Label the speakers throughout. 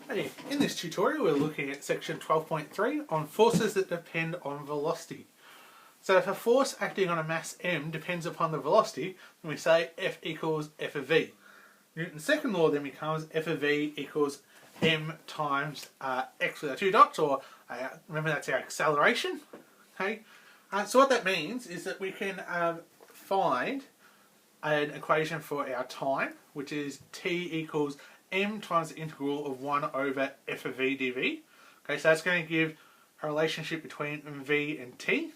Speaker 1: Hey, in this tutorial we're looking at section 12.3 on forces that depend on velocity. So if a force acting on a mass m depends upon the velocity, then we say F equals F of v. Newton's second law then becomes F of v equals m times x with our two dots, or remember that's our acceleration. Okay, so what that means is that we can find an equation for our time, which is t equals m times the integral of 1 over f of v dv. Okay, so that's going to give a relationship between v and t.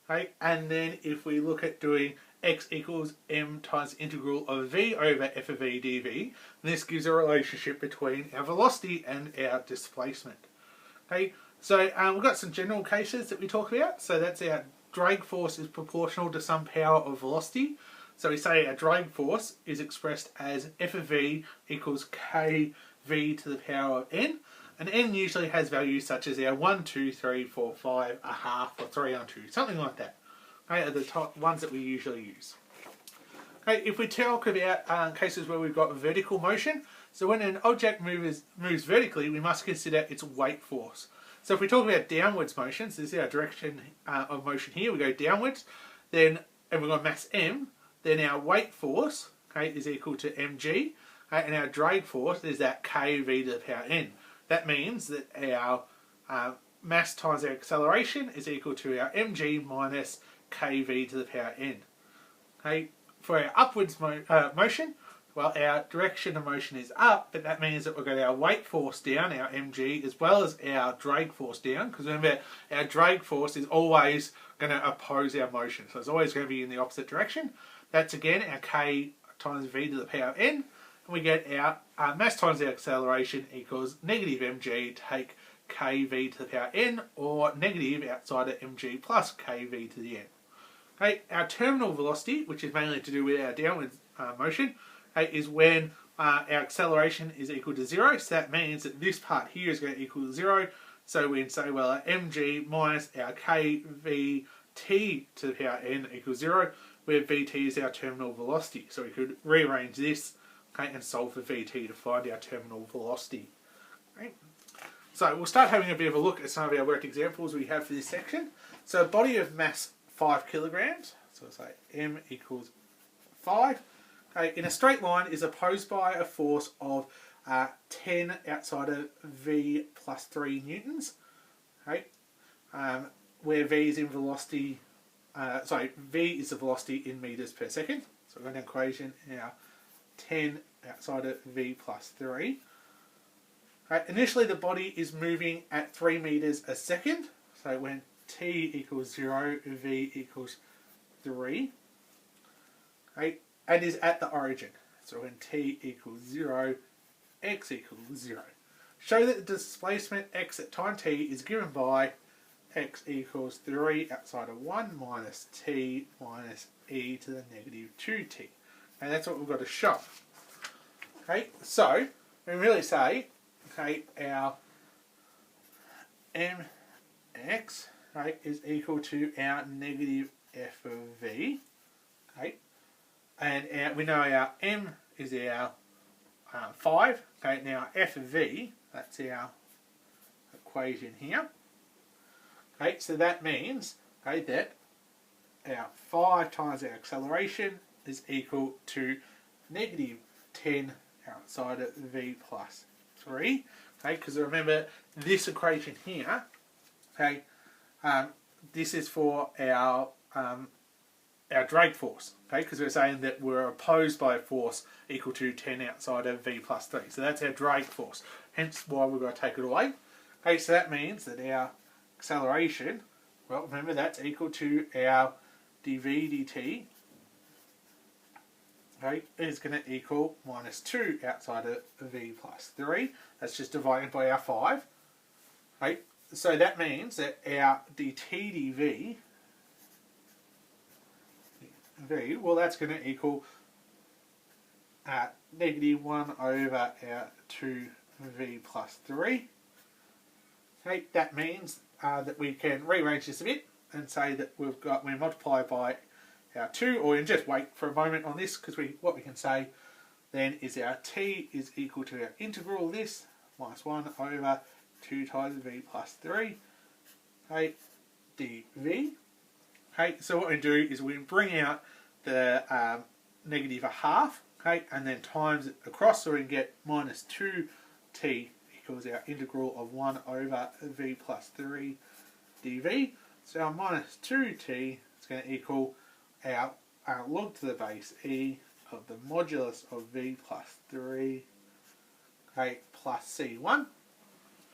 Speaker 1: Okay, and then if we look at doing x equals m times the integral of v over f of v dv, this gives a relationship between our velocity and our displacement. Okay, so we've got some general cases that we talk about. So that's our drag force is proportional to some power of velocity. So we say our drag force is expressed as f of v equals kv to the power of n. And n usually has values such as our 1, 2, 3, 4, 5, a half, or 3 on 2, something like that. Okay, are the top ones that we usually use. Okay, if we talk about cases where we've got vertical motion, so when an object moves vertically, we must consider its weight force. So if we talk about downwards motion, so this is our direction of motion here, we go downwards, then, and we've got mass m, then our weight force, okay, is equal to mg, okay, and our drag force is that kv to the power n. That means that our mass times our acceleration is equal to our mg minus kv to the power n. Okay, for our upwards motion, well, our direction of motion is up, but that means that we've got our weight force down, our mg, as well as our drag force down, because remember, our drag force is always going to oppose our motion, so it's always going to be in the opposite direction. That's again our k times v to the power n, and we get our mass times the acceleration equals negative mg take kv to the power n, or negative outside of mg plus kv to the n. Okay, our terminal velocity, which is mainly to do with our downward motion, is when our acceleration is equal to 0. So that means that this part here is going to equal 0. So we can say, well, our mg minus our kvt to the power n equals 0, where vt is our terminal velocity. So we could rearrange this, okay, and solve for vt to find our terminal velocity. Okay. So we'll start having a bit of a look at some of our worked examples we have for this section. So a body of mass 5 kilograms, so we'll say m equals 5, okay, in a straight line is opposed by a force of 10 outside of v plus 3 newtons, okay, where v is in velocity, v is the velocity in meters per second. So we've got an equation now, 10 outside of v plus 3. Okay, initially the body is moving at 3 meters a second, so when t equals 0, v equals 3, okay, and is at the origin. So when t equals 0, x equals 0. Show that the displacement x at time t is given by x equals 3 outside of 1 minus t minus e to the negative 2t. And that's what we've got to show. Okay, so we really say, okay, our mx, right, is equal to our negative f of v, okay, and we know our m is our 5, okay, now f of v, that's our equation here, okay, so that means, okay, that our 5 times our acceleration is equal to negative 10 outside of v plus 3, okay, because remember this equation here, okay, this is for our drag force, okay, because we're saying that we're opposed by a force equal to 10 outside of v plus 3. So that's our drag force, hence why we've got to take it away. Okay, so that means that our acceleration, well, remember that's equal to our dv dt, okay, is going to equal minus 2 outside of v plus 3. That's just divided by our 5. Okay, so that means that our dt dv, well, that's going to equal negative 1 over our 2v plus 3. Okay, that means that we can rearrange this a bit and say that we multiply by our 2, or we can just wait for a moment on this, because what we can say then is our t is equal to our integral of this, minus 1 over 2 times v plus 3, okay, dv. Okay, so what we do is we bring out the negative a half, okay, and then times it across, so we can get minus 2t equals our integral of 1 over v plus 3 dv. So our minus 2t is going to equal our log to the base e of the modulus of v plus 3, okay, plus c1.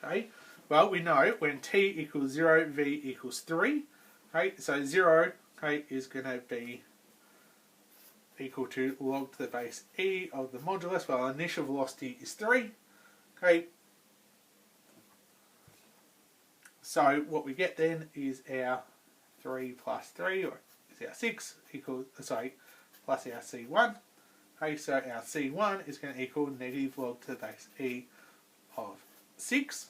Speaker 1: Okay, well, we know when t equals 0, v equals 3. Okay, so 0, okay, is going to be equal to log to the base e of the modulus. Well, initial velocity is 3. Okay, so what we get then is our 3 plus 3, or is our 6 equals, plus our c1. Okay, so our c1 is going to equal negative log to the base e of 6.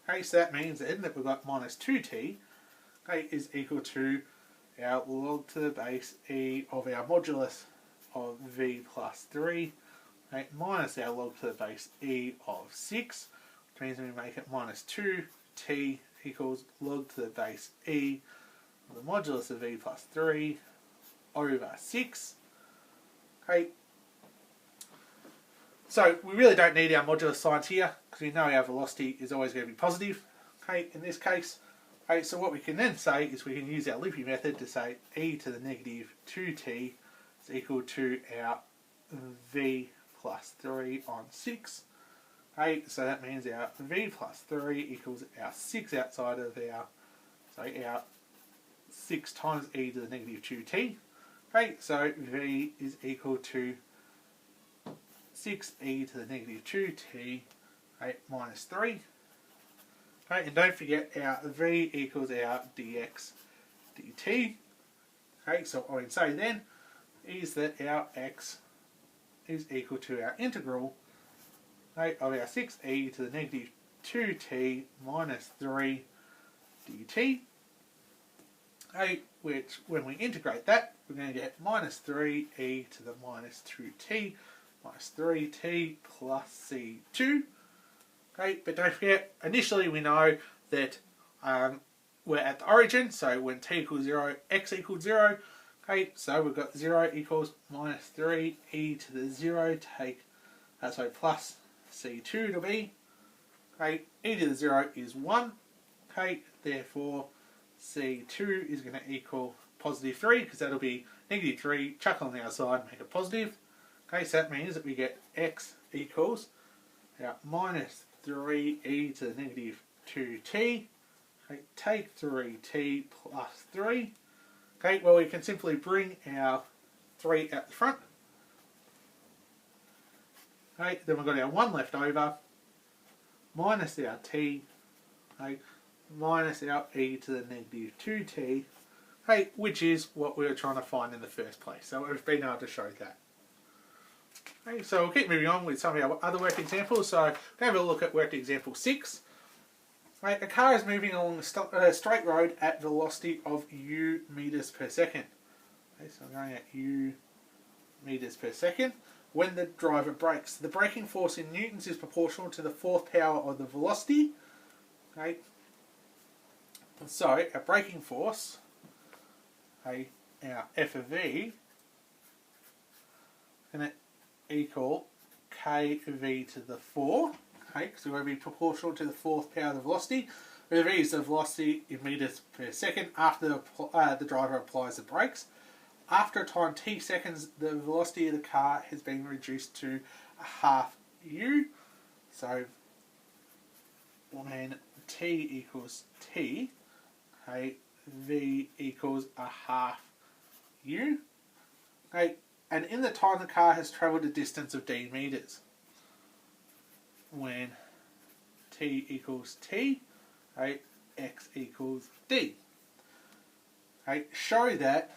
Speaker 1: Okay, so that means then that we've got minus 2t, okay, is equal to our log to the base e of our modulus of v plus 3, okay, minus our log to the base e of 6, which means we make it minus 2t equals log to the base e of the modulus of v plus 3 over 6. Okay, so we really don't need our modulus signs here because we know our velocity is always going to be positive, okay, in this case. Okay, so what we can then say is we can use our loopy method to say e to the negative 2t is equal to our v plus 3 on 6. Okay, so that means our v plus 3 equals our 6 outside of our 6 times e to the negative 2t. Okay, so v is equal to 6e to the negative 2t, okay, minus 3. Okay, and don't forget our v equals our dx dt. Okay, so what we can say then is that our x is equal to our integral, okay, of our 6e to the negative 2t minus 3 dt. Okay, which when we integrate that, we're going to get minus 3e to the minus 2t minus 3t plus c2. Okay, but don't forget, initially we know that we're at the origin, so when t equals 0, x equals 0. Okay, so we've got 0 equals minus 3e to the 0, plus c2 to be. Okay, e to the 0 is 1. Okay, therefore c2 is going to equal positive 3, because that'll be negative 3, chuck on the outside, make it positive. Okay, so that means that we get x equals our minus 3e to the negative 2t. Okay, take 3t plus 3. Okay, well, we can simply bring our 3 out the front. Okay, then we've got our 1 left over, minus our t, okay, minus our e to the negative 2t, okay, which is what we were trying to find in the first place. So we've been able to show that. Okay, so we'll keep moving on with some of our other worked examples. So we'll have a look at worked example 6. Right, a car is moving along a straight road at velocity of u meters per second. Okay, so I'm going at u meters per second. When the driver brakes, the braking force in newtons is proportional to the fourth power of the velocity. Okay, so our braking force, okay, our F of V, going to equal kV to the 4. Okay, because we're going to be proportional to the fourth power of the velocity. Where V is the velocity in meters per second after the driver applies the brakes. After a time t seconds, the velocity of the car has been reduced to a half u. So when t equals t, okay, v equals a half u. Okay, and in the time the car has travelled a distance of d meters. When t equals t, okay, x equals d. Okay, show that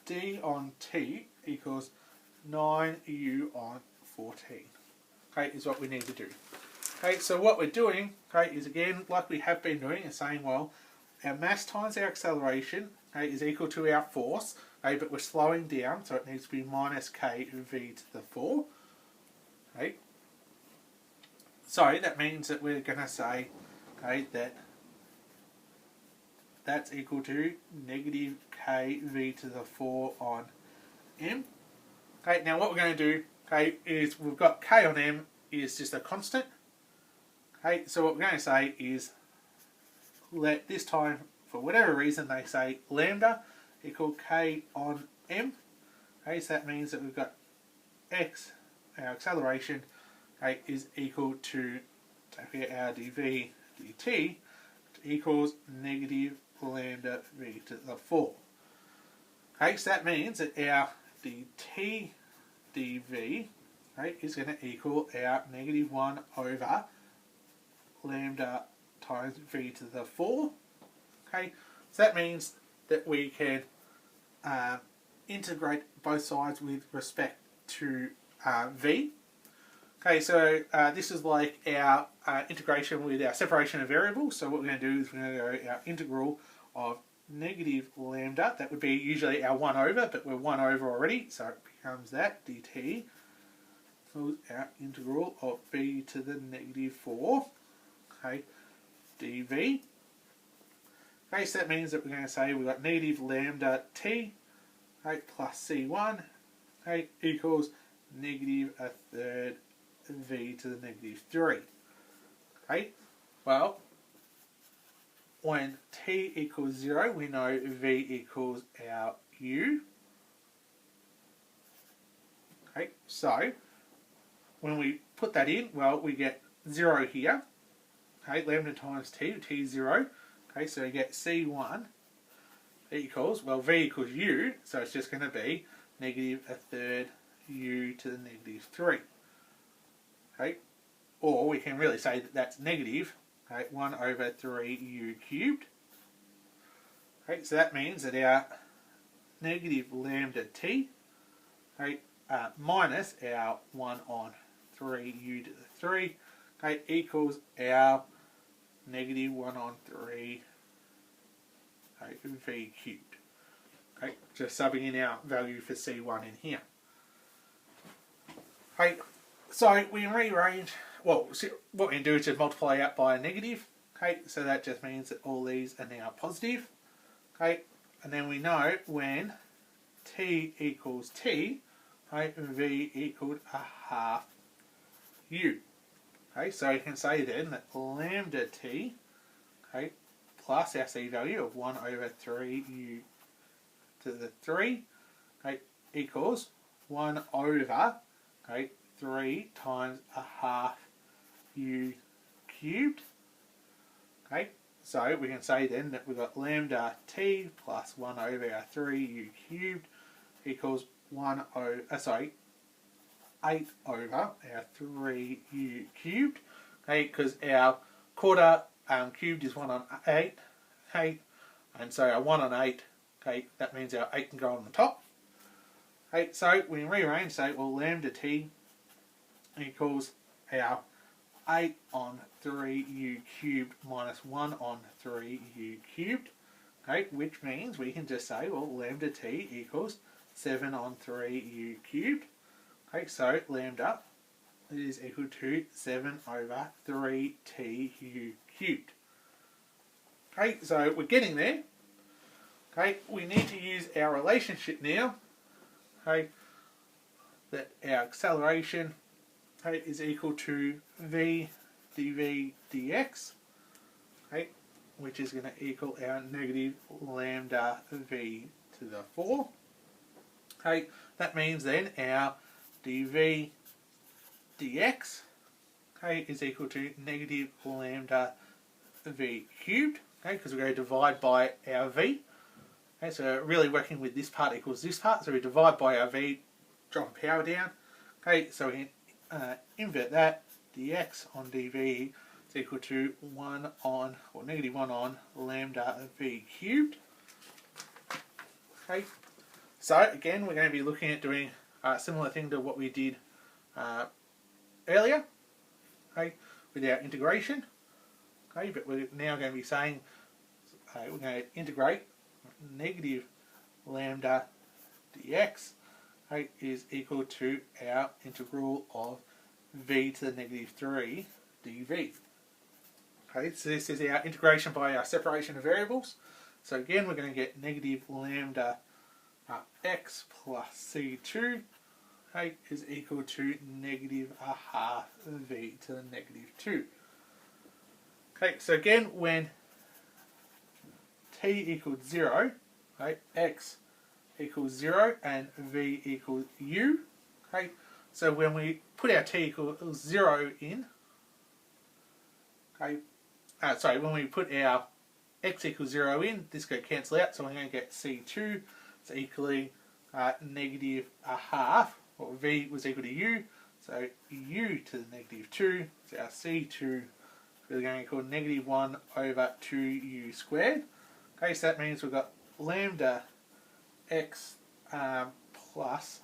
Speaker 1: d on t equals 9u on 14. Okay, is what we need to do. Okay, so what we're doing, okay, is again, like we have been doing, is saying, well, our mass times our acceleration, okay, is equal to our force, okay, but we're slowing down, so it needs to be minus kv to the 4. Okay. So that means that we're going to say, okay, that that's equal to negative kv to the 4 on m. Okay, now what we're going to do, okay, is we've got k on m is just a constant. Okay, so what we're going to say is, let this time, for whatever reason, they say lambda equal k on m. Okay, so that means that we've got x, our acceleration, okay, is equal to our dv dt equals negative lambda v to the 4. Okay, so that means that our dt dv, okay, is going to equal our negative 1 over lambda times v to the 4. Okay, so that means that we can integrate both sides with respect to v. Okay, so this is like our integration with our separation of variables. So what we're going to do is we're going to go our integral of negative lambda. That would be usually our 1 over, but we're 1 over already, so it becomes that dt equals our integral of v to the negative 4, okay, dv. Okay, so that means that we're going to say we've got negative lambda t, okay, plus c1, okay, equals negative a third v to the negative 3. Okay, well, when t equals 0, we know v equals our u. Okay, so when we put that in, well, we get 0 here. Okay, lambda times t, t is 0. Okay, so you get c1 equals, well, v equals u, so it's just going to be negative a third u to the negative 3. Okay, or we can really say that that's negative, okay, 1 over 3u cubed. Okay, so that means that our negative lambda t, okay, minus our 1 on 3u to the 3, okay, equals our negative 1 on 3 okay, v cubed. Okay, just subbing in our value for c1 in here. Okay, so we rearrange, well, so what we can do is just multiply out by a negative. Okay, so that just means that all these are now positive. Okay, and then we know when t equals t, okay, v equaled a half u. Okay, so you can say then that lambda t, okay, plus our c value of 1 over 3u to the 3, okay, equals 1 over, okay, 3 times a half u cubed. Okay, so we can say then that we've got lambda t plus 1 over our 3u cubed equals 8 over our 3u cubed. Okay, because our quarter cubed is 1 on 8, okay, and so our 1 on 8, okay, that means our 8 can go on the top. Okay, so we can rearrange, say, well, lambda t equals our 8 on 3u cubed minus 1 on 3u cubed, okay, which means we can just say, well, lambda t equals 7 on 3u cubed. Okay, so lambda is equal to 7 over 3tu cubed. Okay, so we're getting there. Okay, we need to use our relationship now. Okay, that our acceleration, okay, is equal to v dv dx, okay, which is going to equal our negative lambda v to the 4. Okay, that means then our dv dx, okay, is equal to negative lambda v cubed, okay, because we're going to divide by our v. Okay, so really working with this part equals this part, so we divide by our v, drop power down. Okay, so we can invert that, dx on dv is equal to 1 on, or negative 1 on lambda v cubed. Okay, so again we're going to be looking at doing a similar thing to what we did earlier, okay, with our integration. Okay, but we're now going to be saying we're going to integrate negative lambda dx, okay, is equal to our integral of v to the negative 3 dv. Okay, so this is our integration by our separation of variables. So again, we're going to get negative lambda x plus c2, okay, is equal to negative a half v to the negative 2. Okay, so again, when t equals 0, okay, x equals 0 and v equals u. Okay, so when we put our t equals 0 in, okay, when we put our x equals 0 in, this going to cancel out, so we're going to get c2 is equally negative a half, or v was equal to u, so u to the negative 2, so our c2 is really going to equal negative 1 over 2u squared. Okay, so that means we've got lambda x plus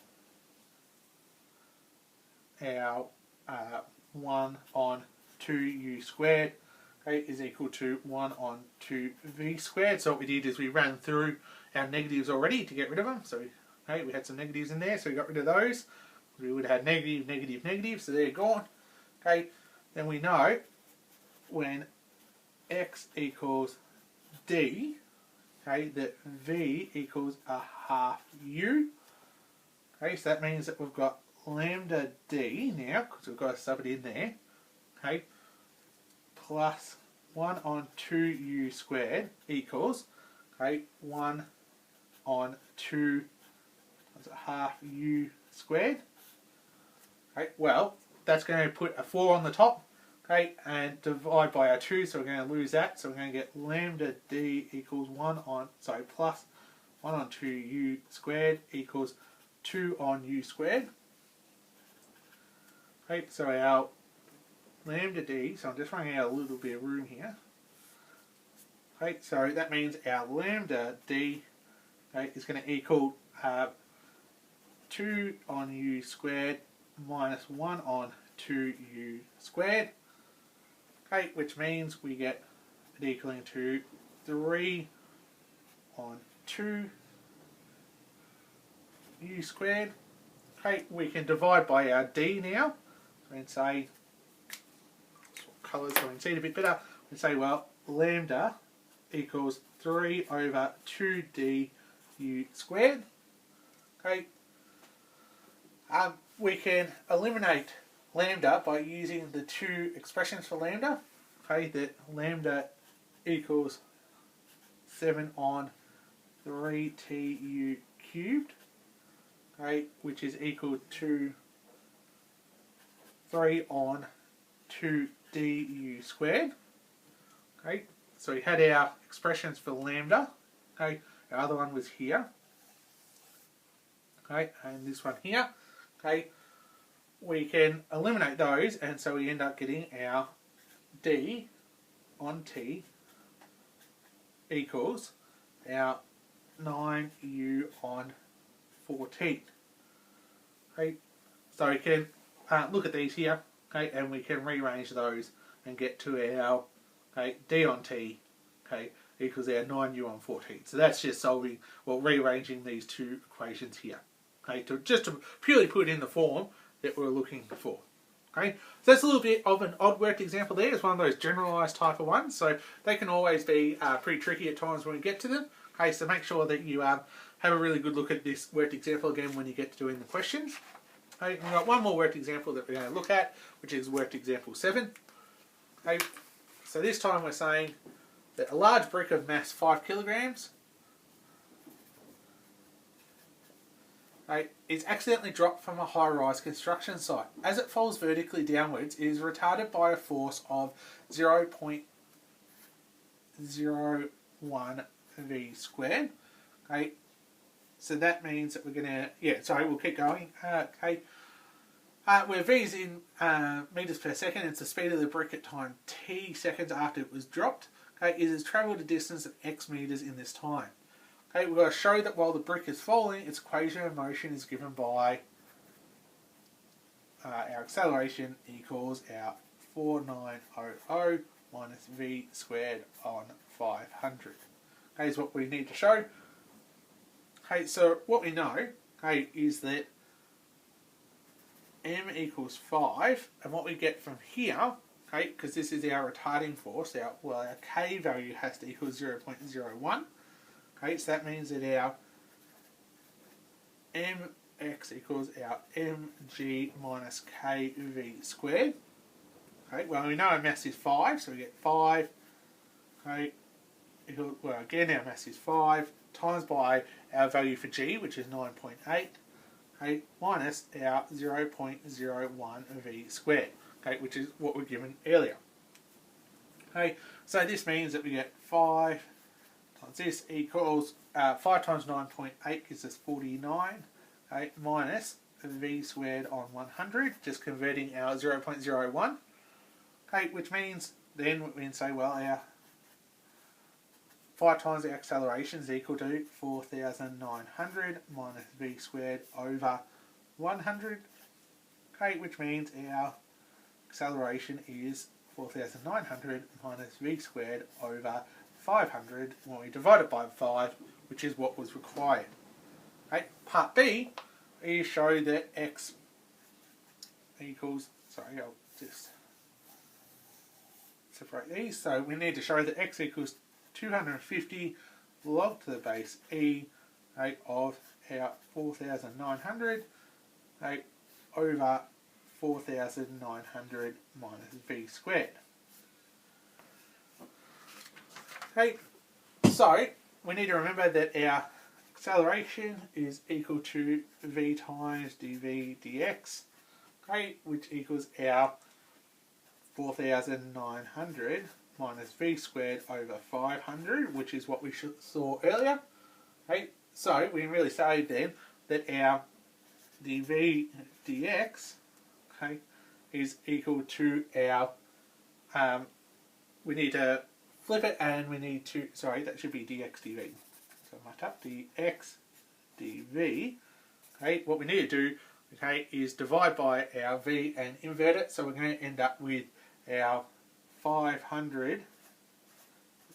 Speaker 1: our 1 on 2u squared, okay, is equal to 1 on 2v squared. So what we did is we ran through our negatives already to get rid of them. So we had some negatives in there, so we got rid of those. We would have had negative, negative, negative, so they're gone. Okay, then we know when x equals d, okay, that v equals a half u. Okay, so that means that we've got lambda d now, because we've got to sub it in there, okay, plus 1 on 2u squared equals, okay, 1 on 2, what's it, half u squared. Okay, well, that's going to put a 4 on the top, okay, and divide by our 2, so we're going to lose that, so we're going to get lambda d equals plus 1 on 2u squared equals 2 on u squared. Okay, so our lambda d, so I'm just running out a little bit of room here. Okay, so that means our lambda d, okay, is going to equal 2 on u squared minus 1 on 2u squared, okay, which means we get it equaling to 3 on 2 u squared. Okay, we can divide by our d now, and say, swap colours so we can see it a bit better. We say, well, lambda equals 3 over 2d u squared. Okay, we can eliminate lambda by using the two expressions for lambda. Okay, that lambda equals 7 on 3tu cubed, okay, which is equal to 3 on 2du squared. Okay, so we had our expressions for lambda. Okay, our other one was here. Okay, and this one here. Okay, we can eliminate those, and so we end up getting our d on t equals our 9u on 14. Okay, so we can look at these here, okay, and we can rearrange those and get to our, okay, d on t, okay, equals our 9u on 14. So that's just solving, well, rearranging these two equations here, okay, just to purely put it in the form that we're looking for. Okay, so that's a little bit of an odd worked example there. It's one of those generalised type of ones, so they can always be pretty tricky at times when we get to them. Okay, so make sure that you have a really good look at this worked example again when you get to doing the questions. Okay, we've got one more worked example that we're going to look at, which is worked example 7. Okay, so this time we're saying that a large brick of mass 5 kilograms, okay, is accidentally dropped from a high-rise construction site. As it falls vertically downwards, it is retarded by a force of 0.01 v squared. Okay, so that means that we're going to, we'll keep going. Okay, where v is in meters per second, it's the speed of the brick at time t seconds after it was dropped. Okay, it has travelled a distance of x meters in this time. Okay, we've got to show that while the brick is falling, its equation of motion is given by our acceleration equals our 4900 minus v squared on 500. Okay, is what we need to show. Okay, so what we know, okay, is that m equals 5, and what we get from here, okay, because this is our retarding force, our K value has to equal 0.01. Okay, so that means that our mx equals our mg minus kv squared. Okay, well, we know our mass is 5, so we get 5. Okay, well, again, our mass is 5 times by our value for g, which is 9.8. Okay, minus our 0.01 v squared, okay, which is what we're given earlier. Okay, so this means that we get 5 times this equals 5 times 9.8 gives us 49, okay, minus v squared on 100, just converting our 0.01, okay, which means then we can say, well, our 5 times the acceleration is equal to 4,900 minus v squared over 100, okay, which means our acceleration is 4,900 minus v squared over 500 when we divide it by 5, which is what was required. Okay, part B, we show that x equals, sorry, I'll just separate these. So we need to show that x equals 250 log to the base e, okay, of our 4,900, okay, over 4,900 minus v squared. Okay, so we need to remember that our acceleration is equal to v times dv dx, okay, which equals our 4,900 minus v squared over 500, which is what we saw earlier. Okay, so we can really say then that our dv dx, okay, is equal to our, we need to flip it and we need to, sorry, that should be dx dv. So I might up dx dv. Okay, what we need to do, okay, is divide by our v and invert it. So we're going to end up with our 500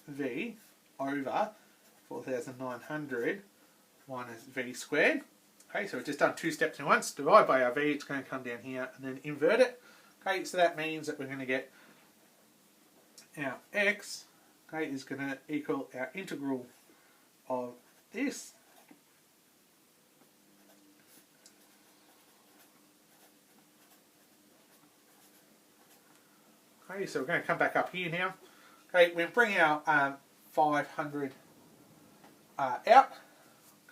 Speaker 1: v over 4,900 minus v squared. Okay, so we've just done 2 steps in once. Divide by our v, it's going to come down here and then invert it. Okay, so that means that we're going to get our x, okay, is going to equal our integral of this. Okay, so we're going to come back up here now. Okay, we're bringing our 500 out.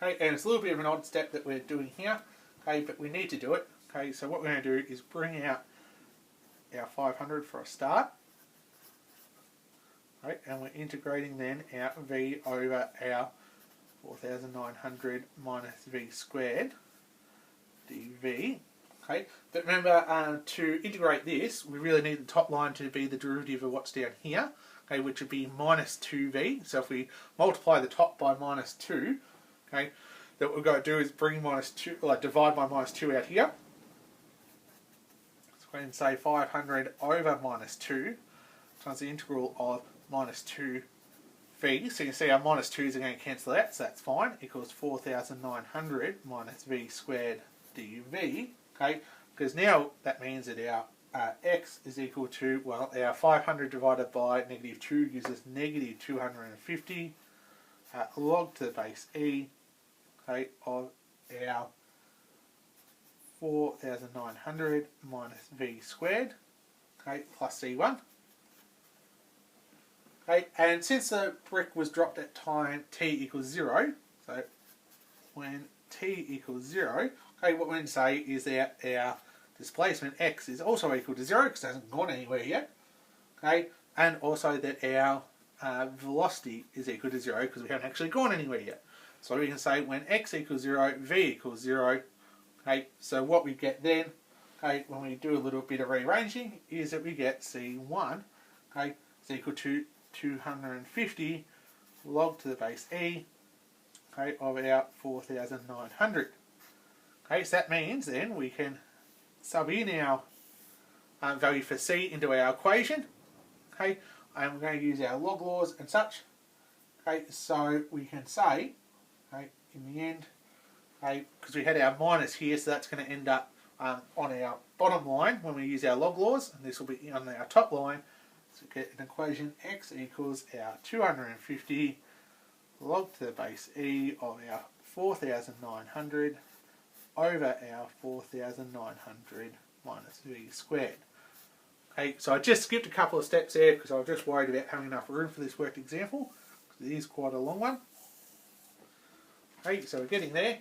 Speaker 1: Okay, and it's a little bit of an odd step that we're doing here. Okay, but we need to do it. Okay, so what we're going to do is bring out our 500 for a start. Right, and we're integrating then our v over our 4,900 minus v squared dv. Okay, but remember, to integrate this, we really need the top line to be the derivative of what's down here, okay, which would be minus 2v. So if we multiply the top by minus 2, okay, then what we've got to do is bring minus 2, like divide by minus 2 out here. So we can say 500 over minus 2 times the integral of minus 2v. So you can see our minus 2's are going to cancel out, so that's fine, equals 4,900 minus v squared dv. Okay, because now that means that our x is equal to, well, our 500 divided by negative 2 gives us negative 250 log to the base e, okay, of our 4,900 minus v squared, okay, plus c1. Okay, and since the brick was dropped at time t equals 0, so when t equals 0, okay, what we're going to say is that our displacement x is also equal to 0 because it hasn't gone anywhere yet. Okay, and also that our velocity is equal to 0 because we haven't actually gone anywhere yet. So we can say when x equals 0, v equals 0. Okay, so what we get then, okay, when we do a little bit of rearranging, is that we get c1, okay, is equal to 250 log to the base e, okay, of our 4,900. Okay, so that means then we can sub in our value for c into our equation. Okay, and we're going to use our log laws and such. Okay, so we can say, okay, in the end, okay, because we had our minus here, so that's going to end up on our bottom line when we use our log laws, and this will be on our top line. So we get an equation x equals our 250 log to the base e of our 4,900 over our 4,900 minus v squared. Okay, so I just skipped a couple of steps there because I was just worried about having enough room for this worked example, because it is quite a long one. Okay, so we're getting there.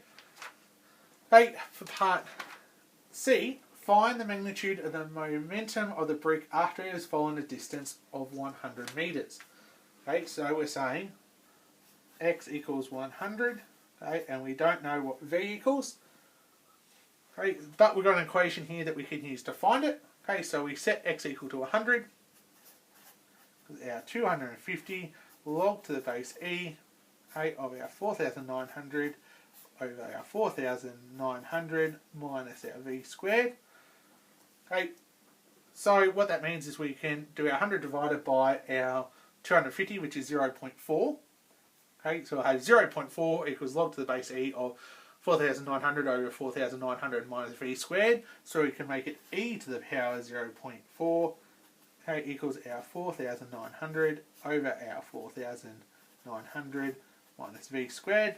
Speaker 1: Okay, for part C, find the magnitude of the momentum of the brick after it has fallen a distance of 100 metres. Okay, so we're saying x equals 100, okay, and we don't know what v equals. Okay, but we've got an equation here that we can use to find it. Okay, so we set x equal to 100. Our 250 log to the base e, okay, of our 4,900 over our 4,900 minus our v squared. Okay, so what that means is we can do our 100 divided by our 250, which is 0.4. Okay, so we'll have 0.4 equals log to the base e of 4,900 over 4,900 minus v squared. So we can make it e to the power 0.4, okay, equals our 4,900 over our 4,900 minus v squared.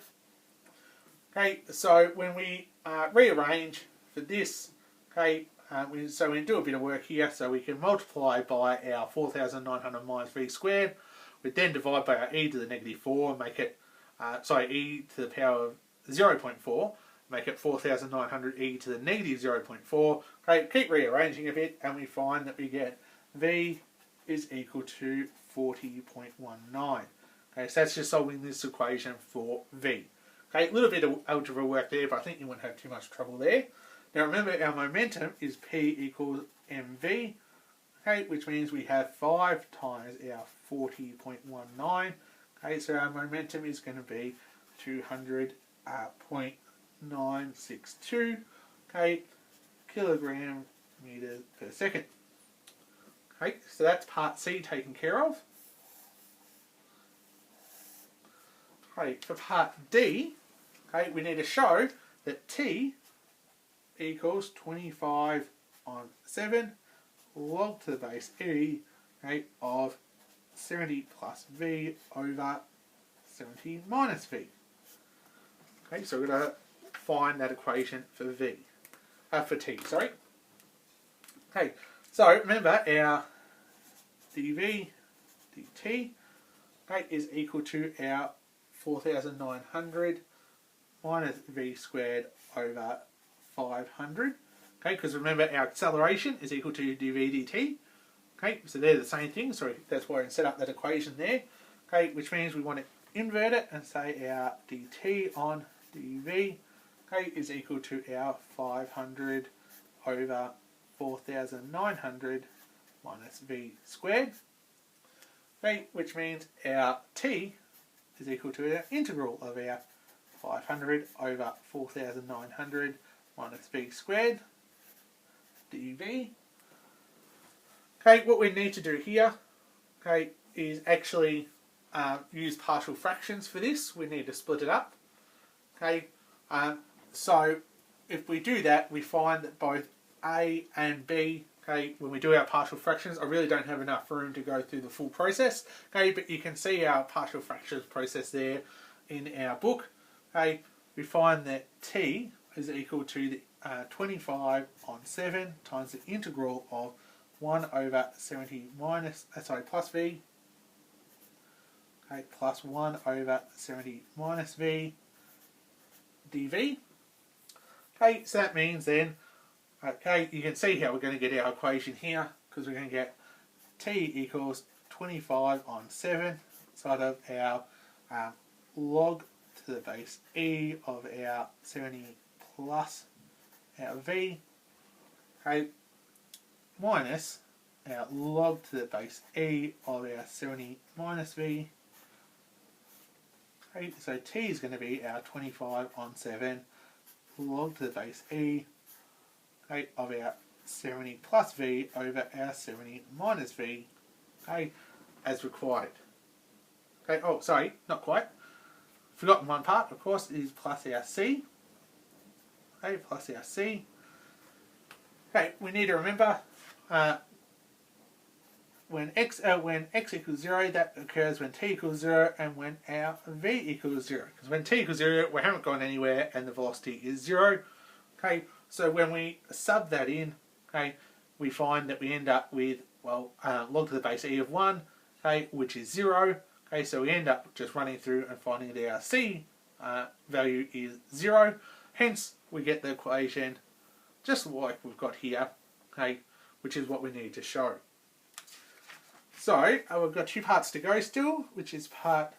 Speaker 1: Okay, so when we rearrange for this, okay, so we do a bit of work here, so we can multiply by our 4,900 minus v squared. We then divide by our e to the negative 4 and make it, e to the power of 0.4, make it 4,900 e to the negative 0.4. Okay, keep rearranging a bit and we find that we get v is equal to 40.19. Okay, so that's just solving this equation for v. Okay, a little bit of algebra work there, but I think you won't have too much trouble there. Now remember, our momentum is P equals mv, okay, which means we have 5 times our 40.19. Okay, so our momentum is going to be 200.962 okay, kilogram meters per second. Okay, so that's part C taken care of. Okay, for part D, okay, we need to show that T equals 25 on 7 log to the base e, okay, of 70 plus v over 70 minus v. Okay, so we're going to find that equation for v, for t, sorry. Okay, so remember our dv dt, okay, is equal to our 4,900 minus v squared over 500. Okay, because remember our acceleration is equal to dv dt. Okay, so they're the same thing, so that's why I set up that equation there. Okay, which means we want to invert it and say our dt on dv, okay, is equal to our 500 over 4,900 minus v squared. Okay, which means our t is equal to our integral of our 500 over 4,900 minus v squared dv. Okay, what we need to do here, okay, is actually use partial fractions for this. We need to split it up. Okay, so if we do that, we find that both a and b, okay, when we do our partial fractions, I really don't have enough room to go through the full process. Okay, but you can see our partial fractions process there in our book. Okay, we find that t is equal to the 25 on 7 times the integral of 1 over 70 minus, plus v, okay, plus 1 over 70 minus v dv. Okay, so that means then, okay, you can see how we're going to get our equation here, because we're going to get t equals 25 on 7 side of our log to the base e of our 70 plus our v, okay, minus our log to the base e of our 70 minus v. Okay, so t is going to be our 25 on 7 log to the base e, okay, of our 70 plus v over our 70 minus v, okay, as required. Okay, oh sorry, not quite. Forgotten one part, of course, is plus our c. Okay, plus our c. Okay, we need to remember when x equals 0, that occurs when t equals 0 and when our v equals 0. Because when t equals 0, we haven't gone anywhere and the velocity is 0. Okay, so when we sub that in, okay, we find that we end up with, well, log to the base e of 1, okay, which is 0. Okay, so we end up just running through and finding that our c value is 0. Hence, we get the equation just like we've got here, okay, which is what we need to show. So, we've got two parts to go still, which is part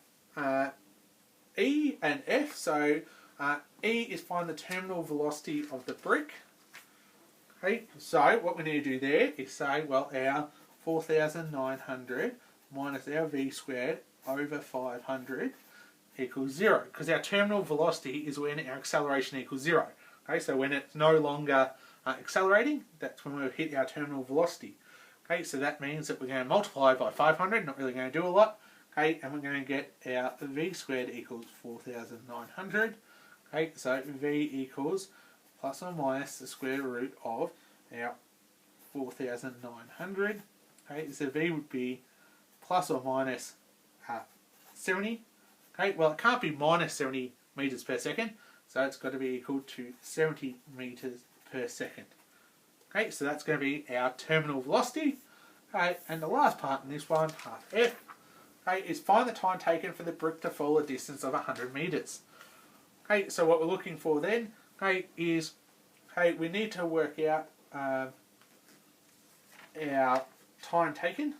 Speaker 1: E and F. So, E is find the terminal velocity of the brick. Okay, so what we need to do there is say, well, our 4,900 minus our v squared over 500 equals 0. Because our terminal velocity is when our acceleration equals 0. Okay, so when it's no longer accelerating, that's when we'll hit our terminal velocity. Okay, so that means that we're going to multiply by 500, not really going to do a lot. Okay, and we're going to get our v squared equals 4,900. Okay, so v equals plus or minus the square root of our 4,900. Okay, so v would be plus or minus 70. Okay, well, it can't be minus 70 meters per second, so it's got to be equal to 70 meters per second. Okay, so that's going to be our terminal velocity. Okay, and the last part in this one, part F, okay, is find the time taken for the brick to fall a distance of 100 meters. Okay, so what we're looking for then, okay, is, okay, we need to work out our time taken,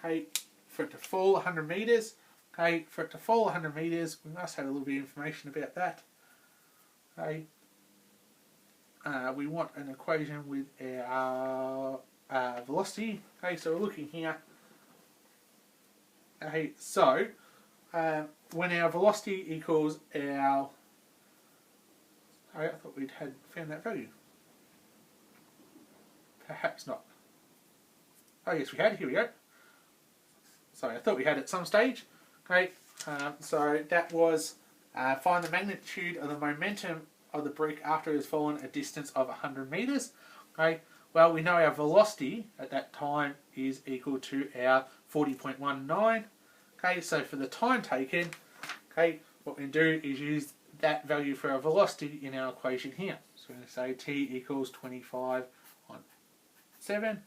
Speaker 1: okay, for it to fall 100 meters. Okay, for it to fall 100 meters, we must have a little bit of information about that. Okay. We want an equation with our velocity. Okay, so we're looking here. Okay, so when our velocity equals our, I thought we'd had found that value. Perhaps not. Oh yes, we had. Here we go. Sorry, I thought we had at some stage. Okay, so that was find the magnitude of the momentum of the brick after it has fallen a distance of 100 meters. Okay, well, we know our velocity at that time is equal to our 40.19. Okay, so for the time taken, okay, what we can do is use that value for our velocity in our equation here. So we're going to say t equals 25 on 7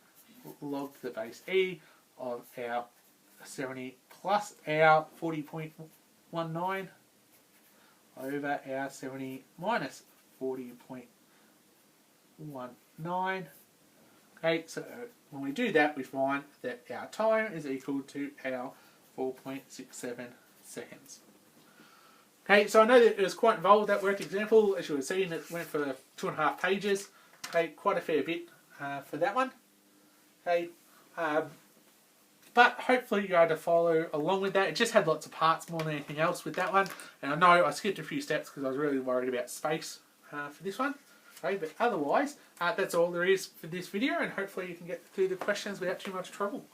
Speaker 1: log to the base e of our 70 plus our 40.19 over our 70 minus 40.19. Okay, so when we do that, we find that our time is equal to our 4.67 seconds. Okay, so I know that it was quite involved, that worked example. As you were seeing, it went for 2.5 pages. Okay, quite a fair bit for that one. Okay, but hopefully you're able to follow along with that. It just had lots of parts more than anything else with that one. And I know I skipped a few steps because I was really worried about space for this one. Okay, but otherwise, that's all there is for this video, and hopefully you can get through the questions without too much trouble.